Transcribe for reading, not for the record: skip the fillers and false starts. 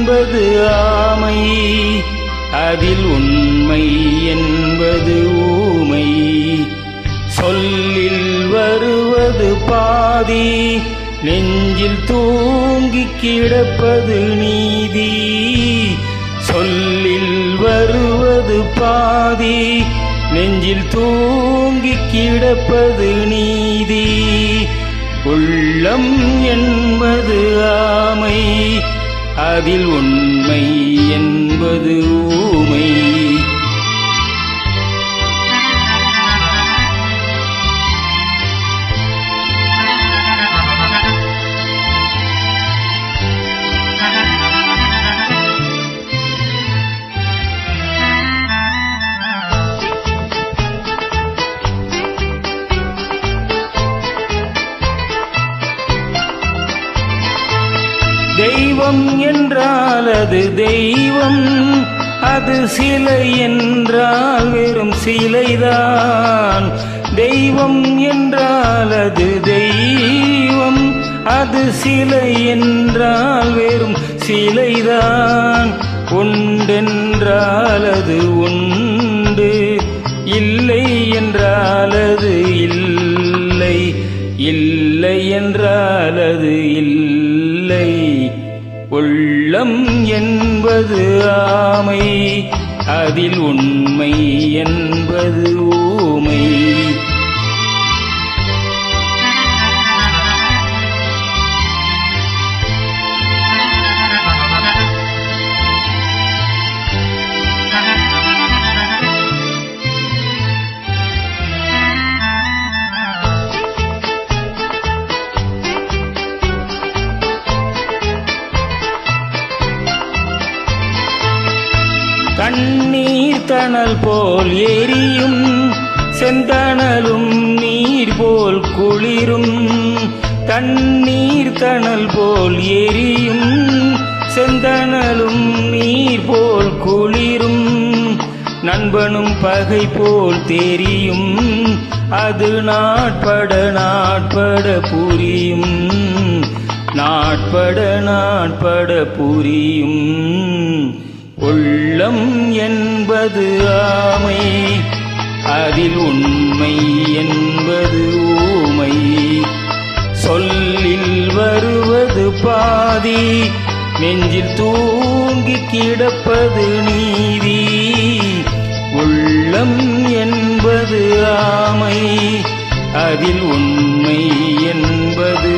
என்பது ஆமை, அதில் உண்மை என்பது ஊமை. சொல்லில் வருவது பாதி, நெஞ்சில் தூங்கிக் கிடப்பது நீதி. சொல்லில் வருவது பாதி, நெஞ்சில் தூங்கிக் கிடப்பது நீதி. உள்ளம் என்பது ஆமை, அதில் உண்மை என்பது ஊமை. தெய்வம் என்றால் அது தெய்வம், அது சிலை என்றால் வெறும் சிலைதான். தெய்வம் என்றால் அது தெய்வம், அது சிலை என்றால் வெறும் சிலைதான். உண்டென்றால் அது உண்டு, இல்லை என்றால் அது இல்லை, இல்லை என்றால் அது இல்லை. உள்ளம் என்பது ஆமை, அதில் உண்மை என்பது ஊமை. தண்ணீர் தணல் போல் எரியும், செந்தணலும் நீர் போல் குளிரும். தண்ணீர் தணல் போல் எரியும், செந்தணலும் நீர் போல் குளிரும். நண்பனும் பகை போல் தெரியும், அது நாட்பட நாட்பட புரியும், நாட்பட நாட்பட புரியும். உள்ளம் என்பது ஆமை, அதில் உண்மை என்பது ஊமை. சொல்லில் வருவது பாதி, நெஞ்சில் தூங்கிக் கிடப்பது நீதி. உள்ளம் என்பது ஆமை, அதில் உண்மை என்பது